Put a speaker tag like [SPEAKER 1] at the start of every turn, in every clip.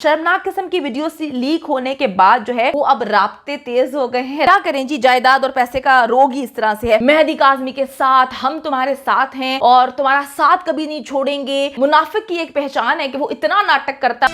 [SPEAKER 1] शर्मनाक किस्म की वीडियो लीक होने के बाद जो है वो अब राब्ते तेज हो गए हैं। क्या करें जी, जायदाद और पैसे का रोग ही इस तरह से है। मेहदी काज़मी के साथ हम तुम्हारे साथ हैं और तुम्हारा साथ कभी नहीं छोड़ेंगे। मुनाफिक की एक पहचान है कि वो इतना नाटक करता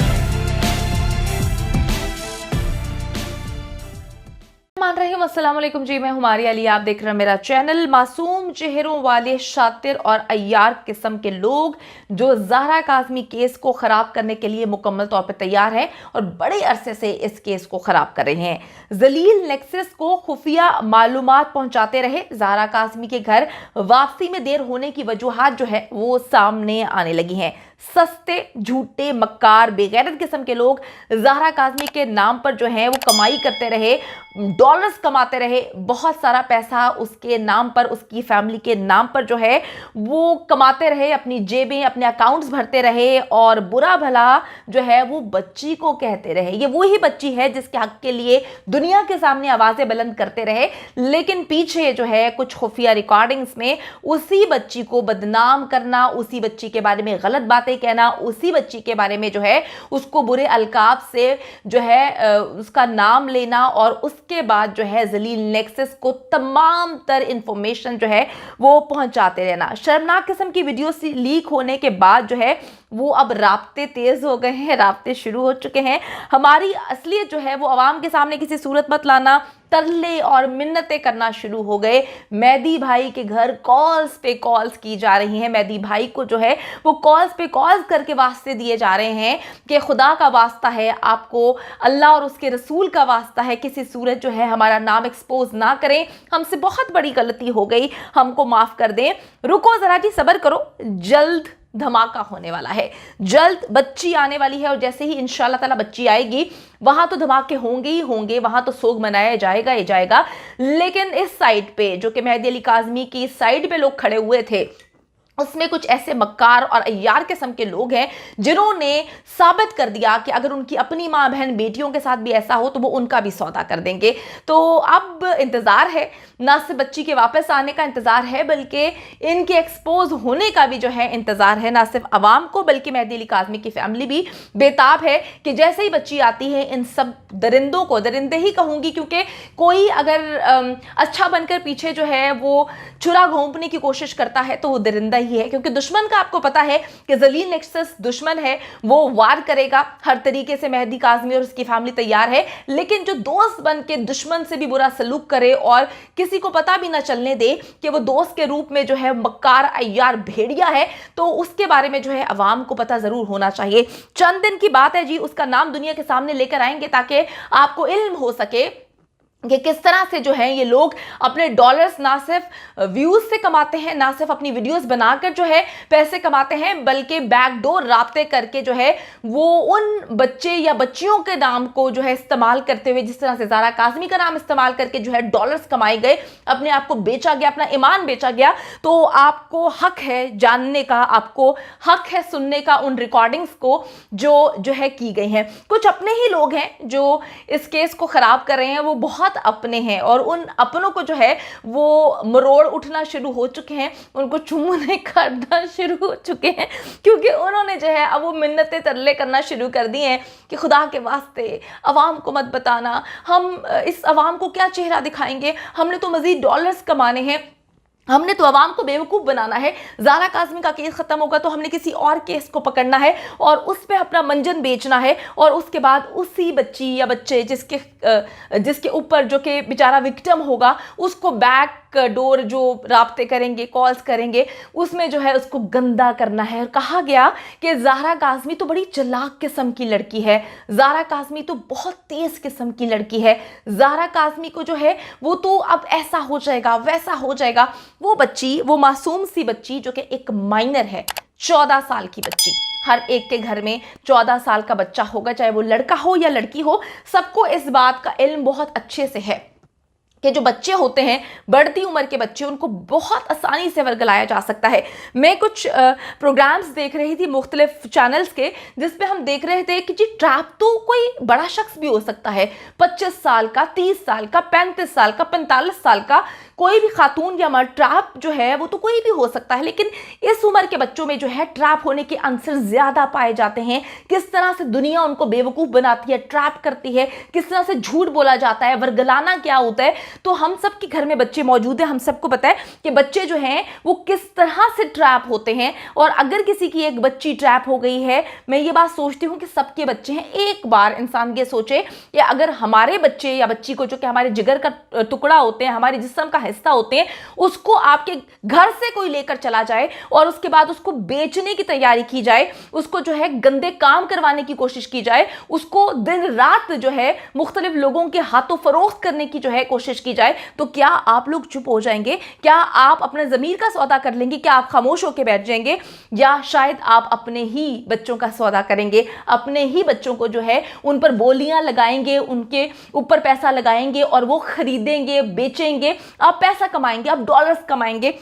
[SPEAKER 1] अस्सलाम वालेकुम जी, मैं हुमारी अली, आप देख रहे हैं मेरा चैनल। मासूम चेहरों वाले शातिर और अय्यार किस्म के लोग जो ज़हरा काज़मी केस को ख़राब करने के लिए मुकम्मल तौर पर तैयार हैं और बड़े अरसे से इस केस को ख़राब कर रहे हैं। जलील नेक्सस को खुफिया मालूमात पहुंचाते रहे। ज़हरा काज़मी के घर वापसी में देर होने की वजूहात जो है वो सामने आने लगी हैं। सस्ते, झूठे, मक्कार, बेगैरत किस्म के लोग ज़हरा काज़मी के नाम पर जो है वो कमाई करते रहे, डॉलर्स कमाते रहे, बहुत सारा पैसा उसके नाम पर, उसकी फैमिली के नाम पर जो है वो कमाते रहे, अपनी जेबें, अपने अकाउंट्स भरते रहे और बुरा भला जो है वो बच्ची को कहते रहे। ये वही बच्ची है जिसके हक के लिए दुनिया के सामने आवाज़ें बुलंद करते रहे, लेकिन पीछे जो है कुछ खुफिया रिकॉर्डिंग्स में उसी बच्ची को बदनाम करना, उसी बच्ची के बारे में गलत बातें कहना, उसी बच्ची के बारे में जो है उसको बुरे अलकाब से जो है उसका नाम लेना और उसके बाद जो है जलील नेक्सस को तमाम तर इंफॉर्मेशन जो है वो पहुंचाते रहना। शर्मनाक किस्म की वीडियो लीक होने के बाद जो है वो अब राब्ते तेज हो गए हैं, राब्ते शुरू हो चुके हैं। हमारी असलियत जो है वो आवाम के सामने किसी सूरत मत लाना, तरले और मिन्नतें करना शुरू हो गए। मेहदी भाई के घर कॉल्स पे कॉल्स की जा रही हैं। मेहदी भाई को जो है वो कॉल्स पे कॉल्स करके वास्ते दिए जा रहे हैं कि खुदा का वास्ता है, आपको अल्लाह और उसके रसूल का वास्ता है, किसी सूरत जो है हमारा नाम एक्सपोज ना करें, हमसे बहुत बड़ी गलती हो गई, हमको माफ़ कर दें। रुको ज़रा जी, सब्र करो, जल्द धमाका होने वाला है, जल्द बच्ची आने वाली है और जैसे ही इंशाल्लाह ताला बच्ची आएगी वहां तो धमाके होंगे ही होंगे, वहां तो सोग मनाया जाएगा ही जाएगा। लेकिन इस साइड पे जो कि मेहदी अली काज़मी की साइड पे लोग खड़े हुए थे, उसमें कुछ ऐसे मक्कार और अय्यार किस्म के लोग हैं जिन्होंने साबित कर दिया कि अगर उनकी अपनी माँ बहन बेटियों के साथ भी ऐसा हो तो वो उनका भी सौदा कर देंगे। तो अब इंतज़ार है, ना सिर्फ बच्ची के वापस आने का इंतज़ार है बल्कि इनके एक्सपोज होने का भी जो है इंतज़ार है। ना सिर्फ आवाम को बल्कि मेहदी अली काज़मी की फैमिली भी बेताब है कि जैसे ही बच्ची आती है इन सब दरिंदों को, दरिंदे ही कहूँगी क्योंकि कोई अगर अच्छा बनकर पीछे जो है वो छुरा घोंपने की कोशिश करता है तो वो दरिंदा ही है, क्योंकि दुश्मन का आपको पता है कि जलील नेक्सस दुश्मन है, वो वार करेगा हर तरीके से। मेहदी काज़मी और उसकी फैमिली तैयार है, लेकिन जो दोस्त बन के दुश्मन से भी बुरा सलूक करे और किसी को पता भी ना चलने दे कि वो दोस्त के रूप में जो है मक्कार अय्यार भेड़िया है, तो उसके बारे में जो है अवाम को पता जरूर होना चाहिए। चंद दिन की बात है जी, उसका नाम दुनिया के सामने लेकर आएंगे ताकि आपको इल्म हो सके कि किस तरह से जो है ये लोग अपने डॉलर्स ना सिर्फ व्यूज से कमाते हैं, ना सिर्फ अपनी वीडियोस बनाकर जो है पैसे कमाते हैं, बल्कि बैकडोर राब्ते करके जो है वो उन बच्चे या बच्चियों के नाम को जो है इस्तेमाल करते हुए, जिस तरह से ज़हरा काज़मी का नाम इस्तेमाल करके जो है डॉलर्स कमाए गए, अपने आप को बेचा गया, अपना ईमान बेचा गया। तो आपको हक है जानने का, आपको हक है सुनने का उन रिकॉर्डिंग्स को जो है की गई हैं। कुछ अपने ही लोग हैं जो इस केस को ख़राब कर रहे हैं, वो बहुत अपने हैं और उन अपनों को जो है वो मरोड़ उठना शुरू हो चुके हैं, उनको चुम्बने करना शुरू हो चुके हैं, क्योंकि उन्होंने जो है अब वो मिन्नतें तरले करना शुरू कर दी हैं कि खुदा के वास्ते अवाम को मत बताना, हम इस अवाम को क्या चेहरा दिखाएंगे, हमने तो मजीद डॉलर्स कमाने हैं, हमने तो अवाम को बेवकूफ़ बनाना है। ज़हरा काज़मी का केस ख़त्म होगा तो हमने किसी और केस को पकड़ना है और उस पर अपना मंजन बेचना है और उसके बाद उसी बच्ची या बच्चे जिसके ऊपर जो कि बेचारा विक्टिम होगा उसको बैक डोर जो राब्ते करेंगे, कॉल्स करेंगे, उसमें जो है उसको गंदा करना है। और कहा गया कि ज़हरा काज़मी तो बड़ी चालाक किस्म की लड़की है, ज़हरा काज़मी तो बहुत तेज़ किस्म की लड़की है, ज़हरा काज़मी को जो है वो तो अब ऐसा हो जाएगा, वैसा हो जाएगा। वो बच्ची, वो मासूम सी बच्ची जो कि एक माइनर है, 14 साल की बच्ची, हर एक के घर में 14 साल का बच्चा होगा, चाहे वो लड़का हो या लड़की हो, सबको इस बात का इल्म बहुत अच्छे से है कि जो बच्चे होते हैं, बढ़ती उम्र के बच्चे, उनको बहुत आसानी से वर्गलाया जा सकता है। मैं कुछ प्रोग्राम्स देख रही थी मुख्तलिफ चैनल्स के, जिसपे हम देख रहे थे कि जी ट्रैप तो कोई बड़ा शख्स भी हो सकता है, 25 साल का, 30 साल का, 35 साल का, 45 साल का, कोई भी खातून या मर्द, ट्रैप जो है वो तो कोई भी हो सकता है। लेकिन इस उम्र के बच्चों में जो है ट्रैप होने के आंसर ज्यादा पाए जाते हैं। किस तरह से दुनिया उनको बेवकूफ बनाती है, ट्रैप करती है, किस तरह से झूठ बोला जाता है, वर्गलाना क्या होता है। तो हम सब के घर में बच्चे मौजूद हैं, हम सबको पता है कि बच्चे जो हैं वो किस तरह से ट्रैप होते हैं। और अगर किसी की एक बच्ची ट्रैप हो गई है, मैं ये बात सोचती हूँ कि सबके बच्चे हैं। एक बार इंसान ये सोचे कि अगर हमारे बच्चे या बच्ची को, जो कि हमारे जिगर का टुकड़ा होते हैं, हमारे जिस्म का हिस्सा होते हैं, उसको आपके घर से कोई लेकर चला जाए और उसके बाद उसको बेचने की तैयारी की जाए, उसको जो है गंदे काम करवाने की कोशिश की जाए, उसको दिन रात जो है मुख्तलिफ लोगों के हाथों फरोख्त करने की जो है कोशिश की जाए, तो क्या आप लोग चुप हो जाएंगे? क्या आप अपने ज़मीर का सौदा कर लेंगे? क्या आप खामोश होकर बैठ जाएंगे? या शायद आप अपने ही बच्चों का सौदा करेंगे, अपने ही बच्चों को जो है उन पर बोलियां लगाएंगे, उनके ऊपर पैसा लगाएंगे और वो खरीदेंगे, बेचेंगे, आप पैसा कमाएंगे, आप डॉलर्स कमाएंगे।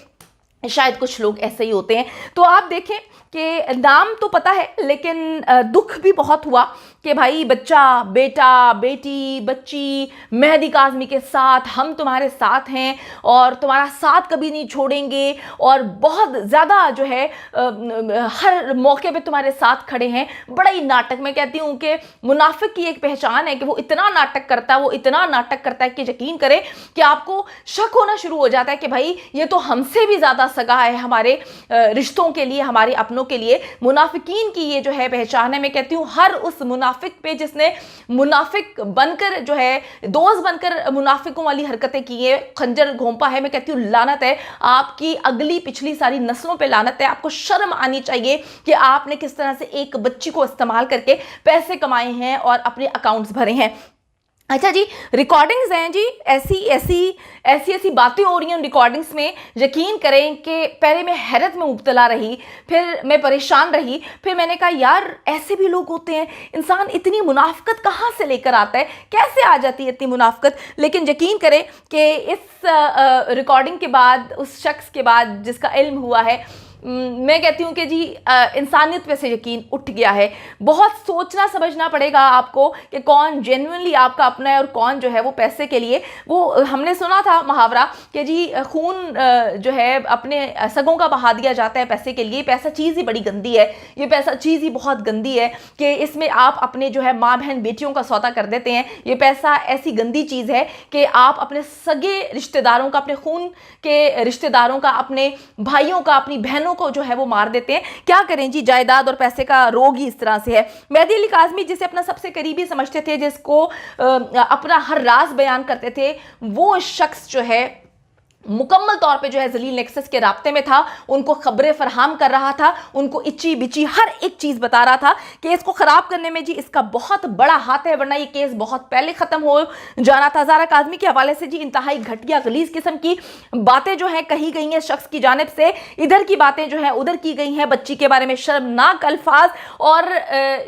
[SPEAKER 1] शायद कुछ लोग ऐसे ही होते हैं। तो आप देखें कि नाम तो पता है, लेकिन दुख भी बहुत हुआ कि भाई बच्चा, बेटा, बेटी, बच्ची मेहदी काज़मी के साथ, हम तुम्हारे साथ हैं और तुम्हारा साथ कभी नहीं छोड़ेंगे और बहुत ज़्यादा जो है हर मौके पे तुम्हारे साथ खड़े हैं। बड़ा ही नाटक, मैं कहती हूँ कि मुनाफिक की एक पहचान है कि वो इतना नाटक करता है, वो इतना नाटक करता है कि यकीन करें कि आपको शक होना शुरू हो जाता है कि भाई ये तो हमसे भी ज़्यादा सगा है हमारे रिश्तों के लिए, हमारे अपनों के लिए। मुनाफिकीन की ये जो है पहचान है। मैं कहती हूँ हर उस मुनाफिक पे जिसने मुनाफिक बनकर जो है दोस्त बनकर मुनाफिकों वाली हरकतें की है, खंजर घोंपा है, मैं कहती हूँ लानत है। आपकी अगली पिछली सारी नस्लों पे लानत है। आपको शर्म आनी चाहिए कि आपने किस तरह से एक बच्ची को इस्तेमाल करके पैसे कमाए हैं और अपने अकाउंट्स भरे हैं। अच्छा जी, रिकॉर्डिंग्स हैं जी, ऐसी बातें हो रही हैं उन रिकॉर्डिंग्स में। यकीन करें कि पहले मैं हैरत में मुब्तला रही, फिर मैं परेशान रही, फिर मैंने कहा यार ऐसे भी लोग होते हैं, इंसान इतनी मुनाफिकत कहाँ से लेकर आता है, कैसे आ जाती है इतनी मुनाफिकत। लेकिन यकीन करें कि इस रिकॉर्डिंग के बाद, उस शख्स के बाद जिसका इल्म हुआ है, मैं कहती हूँ कि जी इंसानियत पे से यकीन उठ गया है। बहुत सोचना समझना पड़ेगा आपको कि कौन जेन्युइनली आपका अपना है और कौन जो है वो पैसे के लिए। वो हमने सुना था मुहावरा कि जी खून जो है अपने सगों का बहा दिया जाता है पैसे के लिए। पैसा चीज़ ही बड़ी गंदी है, ये पैसा चीज़ ही बहुत गंदी है कि इसमें आप अपने जो है माँ बहन बेटियों का सौदा कर देते हैं। ये पैसा ऐसी गंदी चीज़ है कि आप अपने सगे रिश्तेदारों का, अपने खून के रिश्तेदारों का, अपने भाइयों का, अपनी बहनों को जो है वो मार देते हैं। क्या करें जी, जायदाद और पैसे का रोग ही इस तरह से है। मेहदी अली काज़मी जिसे अपना सबसे करीबी समझते थे, जिसको अपना हर राज बयान करते थे, वो शख्स जो है मुकम्मल तौर पे जो है जलील नेक्सस के राब्ते में था, उनको खबरें फरहाम कर रहा था, उनको इच्ची बिची हर एक चीज़ बता रहा था। केस को ख़राब करने में जी इसका बहुत बड़ा हाथ है, वरना ये केस बहुत पहले ख़त्म हो जाना था। ज़ारा काज़मी के हवाले से जी इंतहाई घटिया गलीज किस्म की बातें जो हैं कही गई हैं शख्स की जानिब से। इधर की बातें जो हैं उधर की गई हैं, बच्ची के बारे में शर्मनाक अल्फाज। और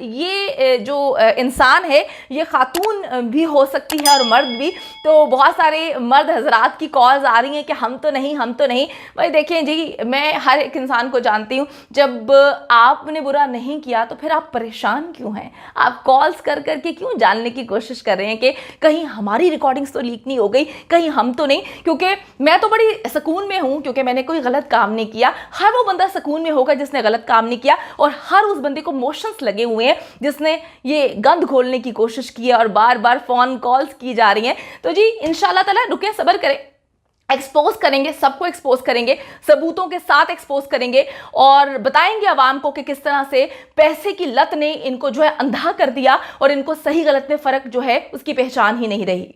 [SPEAKER 1] ये जो इंसान है ये खातून भी हो सकती है और मर्द भी। तो बहुत सारे मर्द हजरात की कॉल्स आ रही हैं कि हम तो नहीं। भाई देखें जी, मैं हर एक इंसान को जानती हूँ, जब आपने बुरा नहीं किया तो फिर आप परेशान क्यों हैं? आप कॉल्स कर करके क्यों जानने की कोशिश कर रहे हैं कि कहीं हमारी रिकॉर्डिंग्स तो लीक नहीं हो गई, कहीं हम तो नहीं। क्योंकि मैं तो बड़ी सुकून में हूँ क्योंकि मैंने कोई गलत काम नहीं किया। हर वो बंदा सुकून में होगा जिसने गलत काम नहीं किया, और हर उस बंदे को मोशंस लगे हुए हैं जिसने ये गंद खोलने की कोशिश की है और बार बार फ़ोन कॉल्स की जा रही हैं। तो जी इंशाल्लाह ताला रुकें, सब्र करें, एक्सपोज करेंगे, सबको एक्सपोज करेंगे, सबूतों के साथ एक्सपोज करेंगे और बताएंगे आवाम को कि किस तरह से पैसे की लत ने इनको जो है अंधा कर दिया और इनको सही गलत में फ़र्क जो है उसकी पहचान ही नहीं रही।